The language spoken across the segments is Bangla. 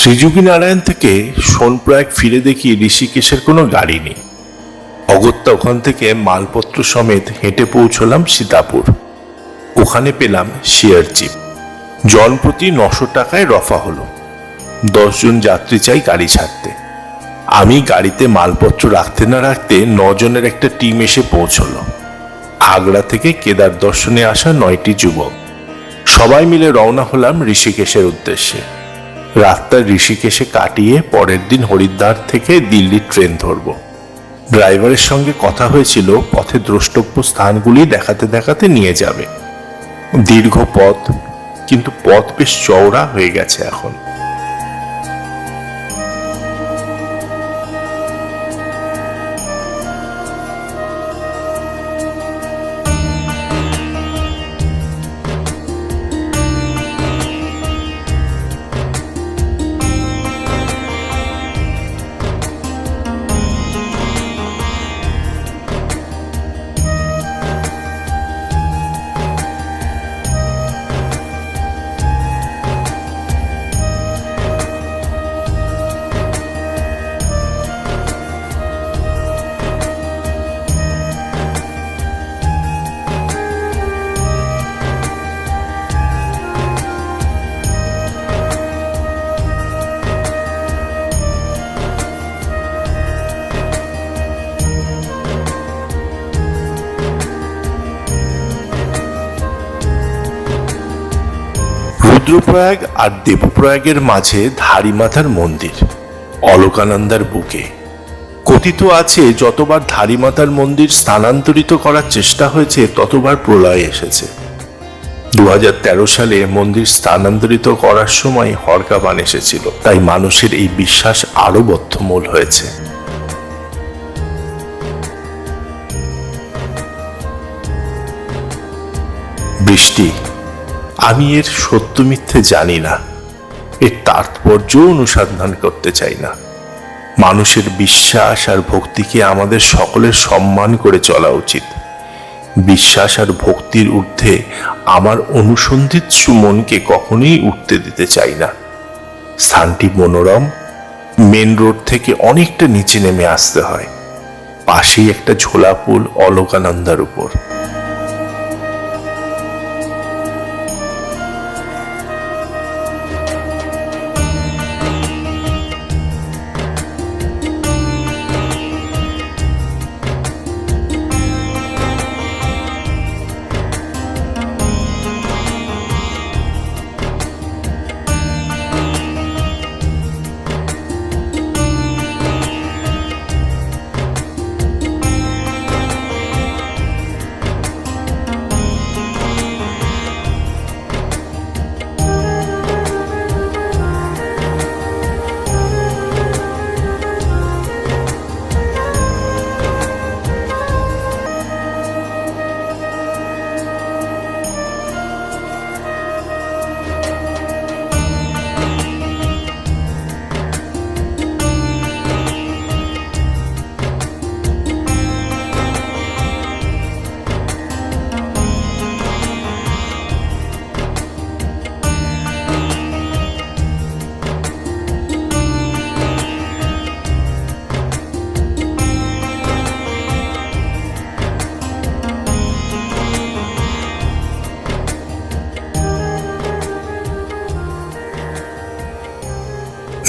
শ্রীযোগীনারায়ণ থেকে সোনপ্রয়াগ ফিরে দেখি ঋষিকেশের কোনো গাড়ি নেই। অগত্যা ওখান থেকে মালপত্র সমেত হেঁটে পৌঁছলাম সীতাপুর। ওখানে পেলাম শেয়ার জিপ। জনপ্রতি 900 টাকায় রফা হলো। 10 জন যাত্রী চাই গাড়ি ছাড়তে। আমি গাড়িতে মালপত্র রাখতে না রাখতে 9 জনের একটা টিম এসে পৌঁছলো। আগ্রা থেকে কেদার দর্শনে আসা 9টি যুবক। সবাই মিলে রওনা হলাম ঋষিকেশের উদ্দেশ্যে। রাতটা ঋষিকেশে কাটিয়ে পরের দিন হরিদ্বার থেকে দিল্লির ট্রেন ধরব। ড্রাইভারের সঙ্গে কথা হয়েছিল পথে দ্রষ্টব্য স্থানগুলি দেখাতে দেখাতে নিয়ে যাবে। দীর্ঘ পথ, কিন্তু পথ বেশ চওড়া হয়ে গেছে এখন। রুদ্রপ্রয়াগ আর দেবপ্রয়াগের মাঝে ধারীমাতার মন্দির, অলকানন্দার বুকে। কথিত আছে যতবার ধারীমাতার মন্দির স্থানান্তরিত করার চেষ্টা হয়েছে ততবার প্রলয় এসেছে। 2013 সালে মন্দির স্থানান্তরিত করার সময় হরকাবান এসেছিল, তাই মানুষের এই বিশ্বাস আরো বদ্ধমূল হয়েছে। বৃষ্টি, আমি এর সত্য মিথ্যে জানি না, এর তাৎপর্য অনুসন্ধান করতে চাই না। মানুষের বিশ্বাস আর ভক্তিকে আমাদের সকলের সম্মান করে চলা উচিত। বিশ্বাস আর ভক্তির ঊর্ধ্বে আমার অনুসন্ধিৎসু মনকে কখনোই উঠতে দিতে চাই না। স্থানটি মনোরম। মেন রোড থেকে অনেকটা নিচে নেমে আসতে হয়। পাশেই একটা ঝোলা পুল অলকানন্দার উপর।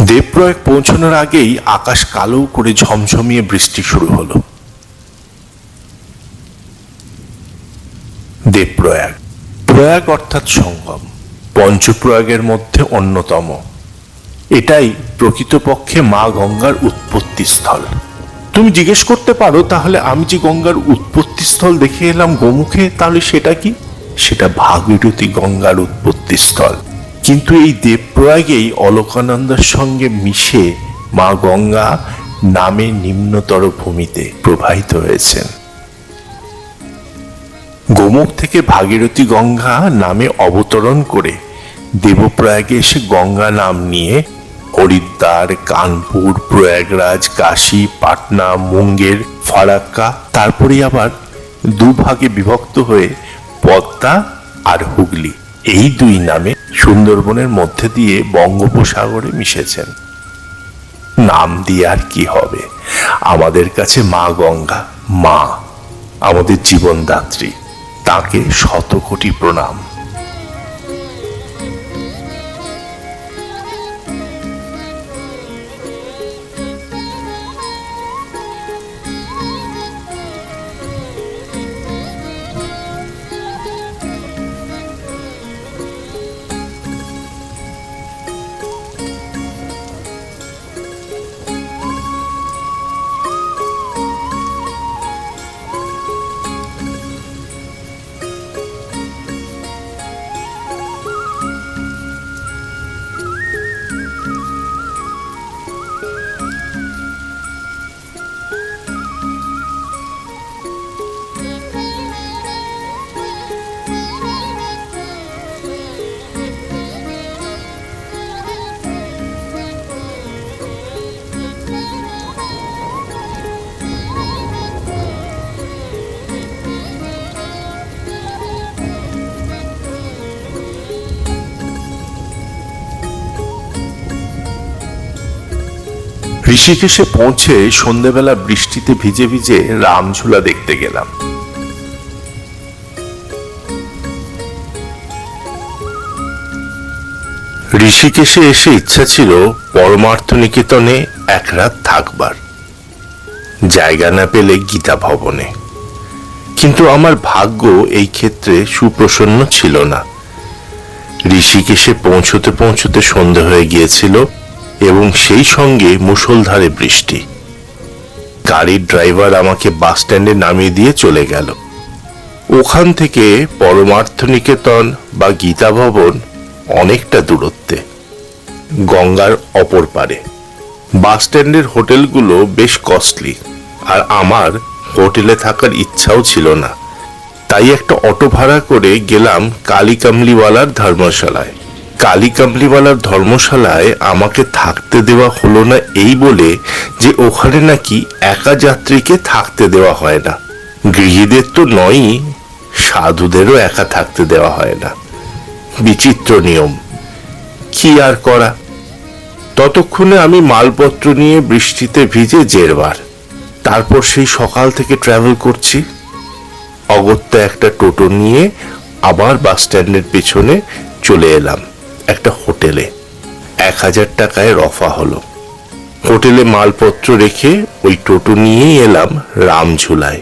দেবপ্রয়াগ পৌঁছানোর আগেই আকাশ কালো করে ঝমঝমিয়ে বৃষ্টি শুরু হলো। দেবপ্রয়াগ, প্রয়াগ অর্থাৎ সঙ্গম, পঞ্চপ্রয়াগের মধ্যে অন্যতম। এটাই প্রকৃতপক্ষে মা গঙ্গার উৎপত্তি স্থল। তুমি জিজ্ঞেস করতে পারো, তাহলে আমি যে গঙ্গার উৎপত্তি স্থল দেখে এলাম গোমুখে, তাহলে সেটা কি? সেটা ভাগীরথী গঙ্গার উৎপত্তি স্থল। কিন্তু এই দেবপ্রয়াগেই অলকানন্দার সঙ্গে মিশে মা গঙ্গা নামে নিম্নতর ভূমিতে প্রবাহিত হয়েছেন। গোমুখ থেকে ভাগীরথী গঙ্গা নামে অবতরণ করে দেবপ্রয়াগে এসে গঙ্গা নাম নিয়ে হরিদ্বার, কানপুর, প্রয়াগরাজ, কাশী, পাটনা, মুঙ্গের, ফারাক্কা, তারপরে আবার দুভাগে বিভক্ত হয়ে পদ্মা আর হুগলি এই দুই নামে সুন্দরবনের মধ্যে দিয়ে বঙ্গোপসাগরে মিশেছেন। নাম দিয়ে আর কি হবে, আমাদের কাছে মা গঙ্গা, মা আমাদের জীবনদাত্রী, তাকে শত কোটি প্রণাম। ঋষিকেশে পৌঁছে সন্ধ্যেবেলা বৃষ্টিতে ভিজে ভিজে রামঝুলা দেখতে গেলাম। ঋষিকেশে এসে ইচ্ছা ছিল পরমার্থ নিকেতনে এক রাত থাকবার, জায়গা না পেলে গীতা ভবনে। কিন্তু আমার ভাগ্য এই ক্ষেত্রে সুপ্রসন্ন ছিল না। ঋষিকেশে পৌঁছতে পৌঁছতে সন্ধে হয়ে গিয়েছিল এবং সেই সঙ্গে মুষলধারে বৃষ্টি। গাড়ির ড্রাইভার আমাকে বাস স্ট্যান্ডে নামিয়ে দিয়ে চলে গেল। ওখান থেকে পরমার্থ নিকেতন বা গীতা ভবন অনেকটা দূরত্বে, গঙ্গার অপর পারে। বাস স্ট্যান্ডের হোটেলগুলো বেশ কস্টলি, আর আমার হোটেলে থাকার ইচ্ছাও ছিল না। তাই একটা অটো ভাড়া করে গেলাম কালী কামলিওয়ালার ধর্মশালায়। কালী কামলিওয়ালার ধর্মশালায় আমাকে থাকতে দেওয়া হলো না এই বলে যে ওখানে নাকি একা যাত্রীকে থাকতে দেওয়া হয় না। গৃহীদের তো নয়ই, সাধুদেরও একা থাকতে দেওয়া হয় না। বিচিত্র নিয়ম, কি আর করা। ততক্ষণে আমি মালপত্র নিয়ে বৃষ্টিতে ভিজে জেরবার। তারপর সেই সকাল থেকে ট্রাভেল করছি। অগত্যা একটা টোটো নিয়ে আবার বাস স্ট্যান্ডের পেছনে চলে এলাম একটা হোটেলে। 1000 টাকায় রফা হলো। হোটেলে মালপত্র রেখে ওই টোটো নিয়েই এলাম রামঝুলায়।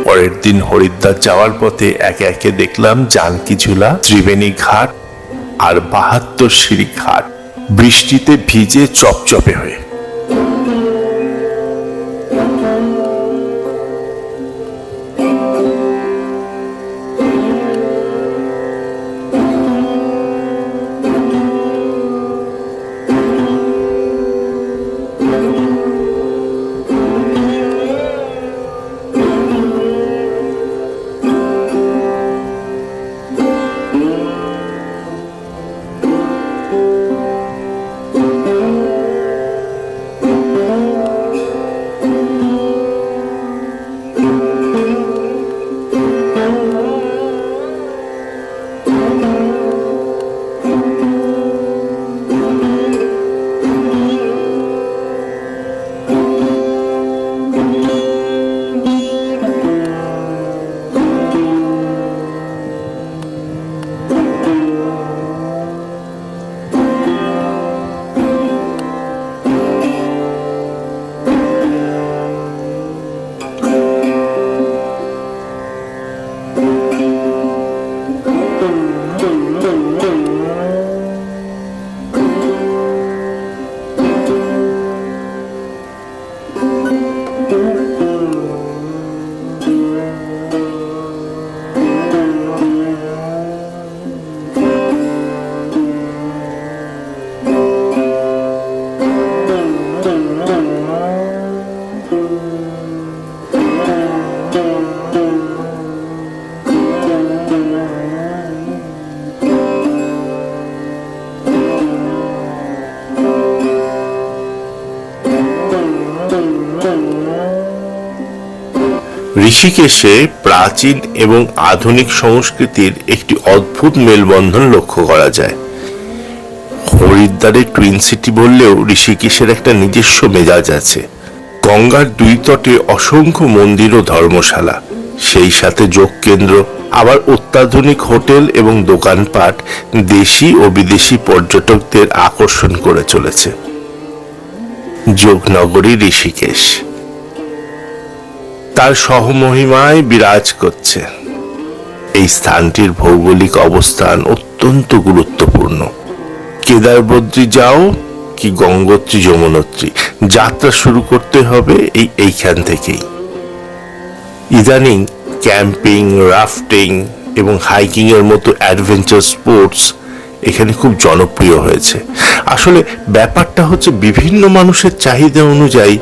পরের দিন হরিদ্বার যাওয়ার পথে একে একে দেখলাম জানকীঝুলা, ত্রিবেণী ঘাট আর 72 সিঁড়ি ঘাট বৃষ্টিতে ভিজে চপচপে হয়ে। ঋষিকেশে প্রাচীন এবং আধুনিক সংস্কৃতির একটি অদ্ভুত মেলবন্ধন লক্ষ্য করা যায়। হরিদ্বারের টুইন সিটি বললেও ঋষিকেশের একটা নিজস্ব মেজাজ আছে। গঙ্গার দুই তটে অসংখ্য মন্দির ও ধর্মশালা, সেই সাথে যোগ কেন্দ্র, আবার অত্যাধুনিক হোটেল এবং দোকানপাট দেশি ও বিদেশি পর্যটকদের আকর্ষণ করে চলেছে। যোগনগরী ঋষিকেশ তার সহমহিমায় বিরাজ করছে। এই স্থানটির ভৌগোলিক অবস্থান অত্যন্ত গুরুত্বপূর্ণ। কেদারবদ্রী যাও কি গঙ্গোত্রী যমুনোত্রী, যাত্রা শুরু করতে হবে এইখান থেকেই। ইদানিং ক্যাম্পিং, রাফটিং এবং হাইকিং এর মতো অ্যাডভেঞ্চার স্পোর্টস এখানে খুব জনপ্রিয় হয়েছে। আসলে ব্যাপারটা হচ্ছে বিভিন্ন মানুষের চাহিদা অনুযায়ী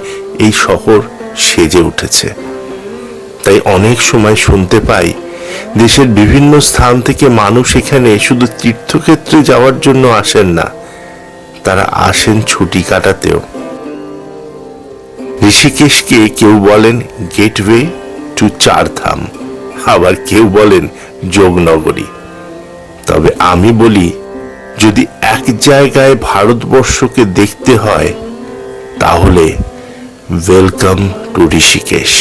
এই শহর সেজে উঠেছে। তাই অনেক সময় শুনতে পাই দেশের বিভিন্ন স্থান থেকে মানুষ এখানে শুধু তীর্থক্ষেত্রে যাওয়ার জন্য আসেন না, তারা আসেন ছুটি কাটাতেও। ঋষিকেশকে কেউ বলেন গেটওয়ে টু চারধাম, আবার কেউ বলেন যোগনগরী। তবে আমি বলি, যদি এক জায়গায় ভারতবর্ষকে দেখতে হয় তাহলে ওয়েলকাম টু ঋষিকেশ।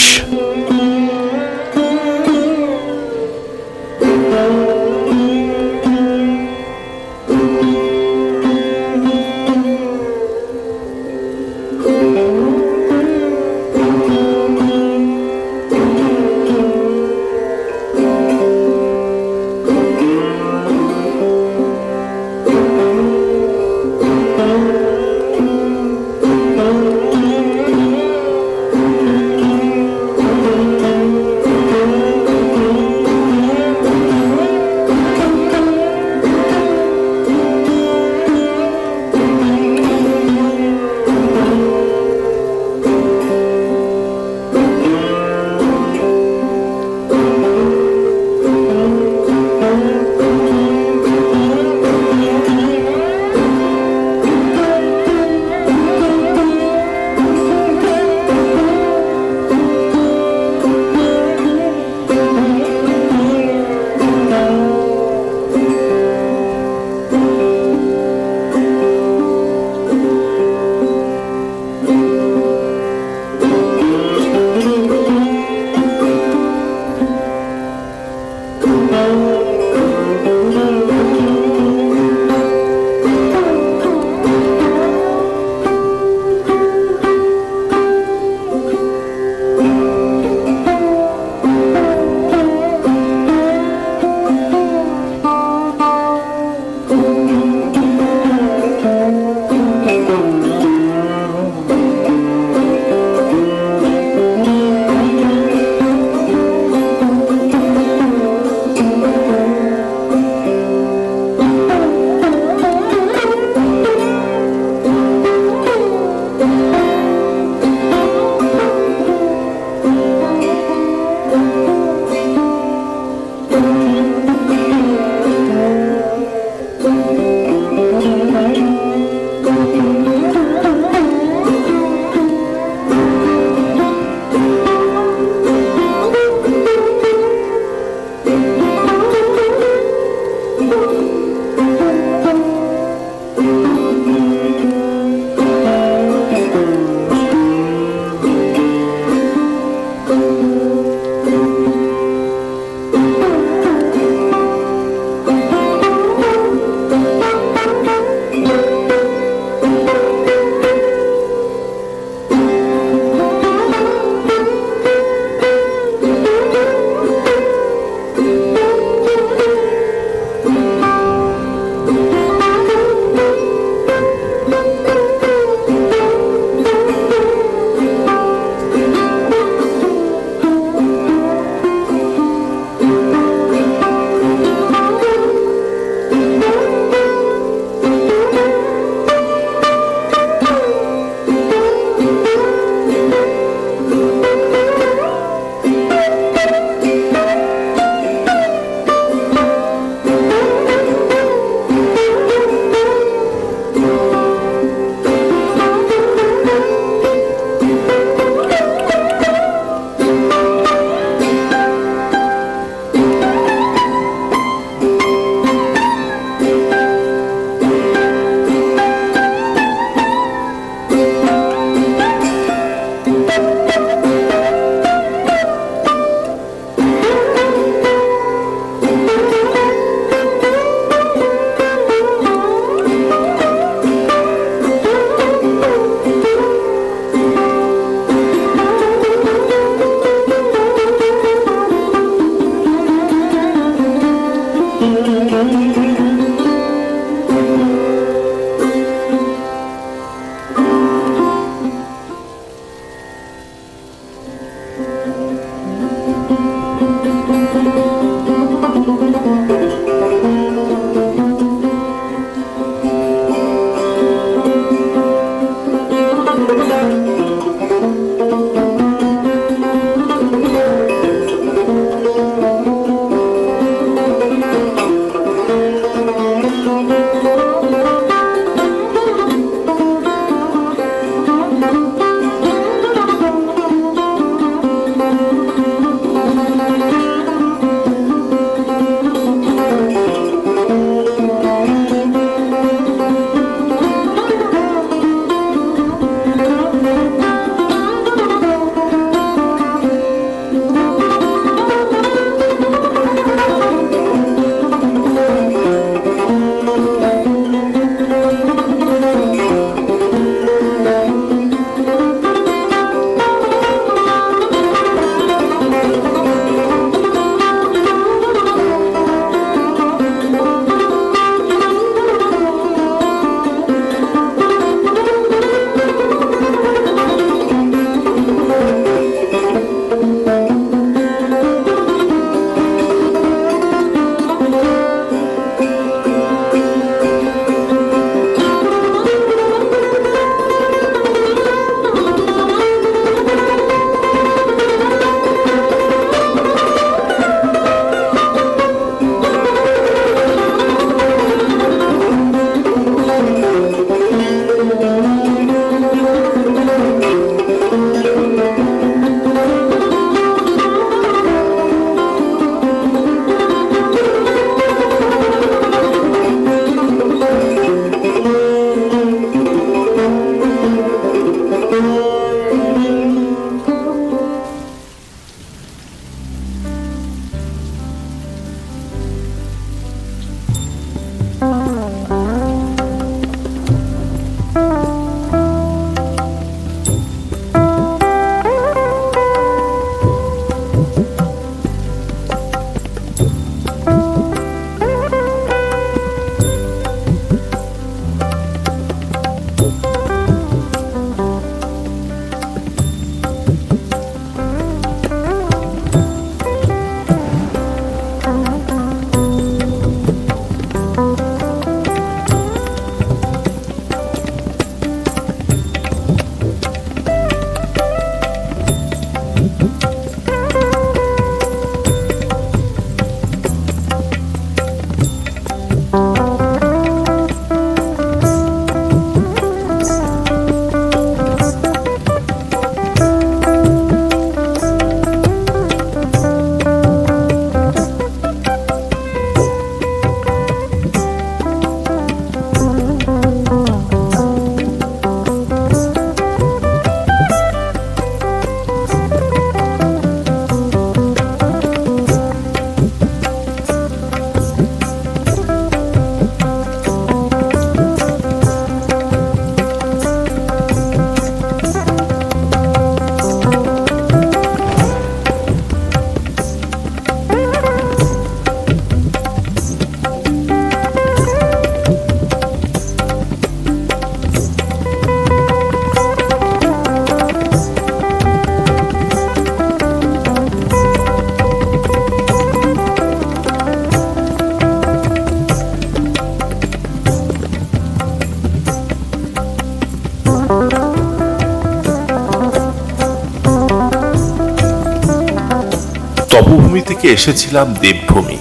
তপভূমি থেকে এসেছিলাম দেবভূমি।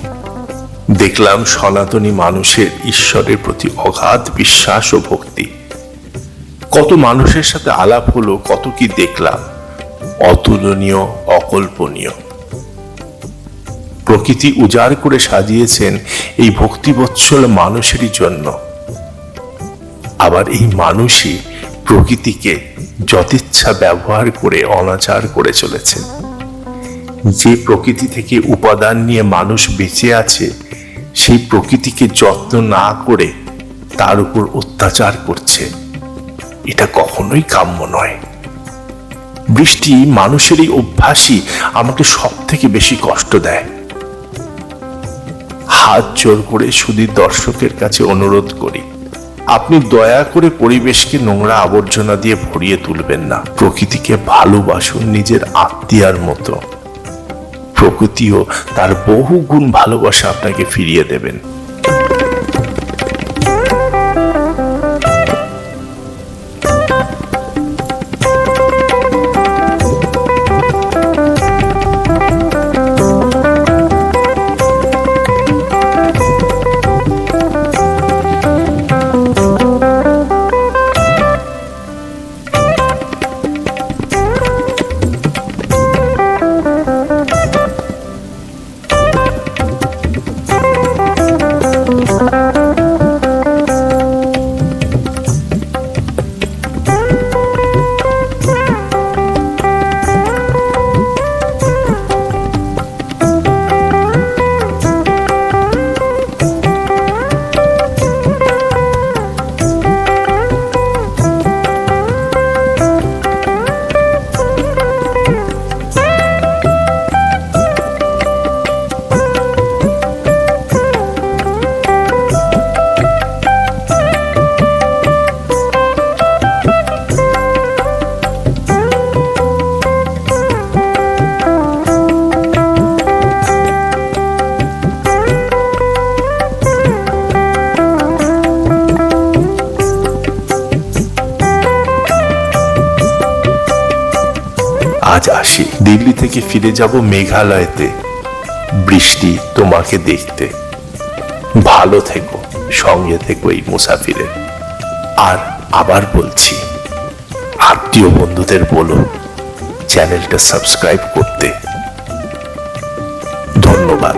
দেখলাম সনাতনী মানুষের ঈশ্বরের প্রতি অগাধ বিশ্বাস ও ভক্তি। কত মানুষের সাথে আলাপ হলো, কত কি দেখলাম, অতুলনীয়, অকল্পনীয়। প্রকৃতি উজাড় করে সাজিয়েছেন এই ভক্তিবৎসল মানুষেরই জন্য। আবার এই মানুষই প্রকৃতিকে যথেচ্ছা ব্যবহার করে অনাচার করে চলেছেন। যে প্রকৃতি থেকে উপাদান নিয়ে মানুষ বেঁচে আছে, সেই প্রকৃতিকে যত্ন না করে তার উপর অত্যাচার করছে। এটা কখনোই কাম্য নয়। বৃষ্টি মানুষের এই অভ্যাসই আমাকে সব থেকে বেশি কষ্ট দেয়। হাত জোর করে শুধু দর্শকের কাছে অনুরোধ করি, আপনি দয়া করে পরিবেশকে নোংরা আবর্জনা দিয়ে ভরিয়ে তুলবেন না। প্রকৃতিকে ভালোবাসুন নিজের আত্মীয়ার মতো। প্রকৃতিও তার বহু গুণ ভালোবাসা আপনাকে ফিরিয়ে দেবেন। আজ আসি, দিল্লি থেকে ফিরে যাব মেঘালয়তে, বৃষ্টি তোমাকে দেখতে। ভালো থেকো, সঙ্গে থেকো এই মুসাফিরে। আর আবার বলছি, আত্মীয় বন্ধুদের বলো চ্যানেলটা সাবস্ক্রাইব করতে। ধন্যবাদ।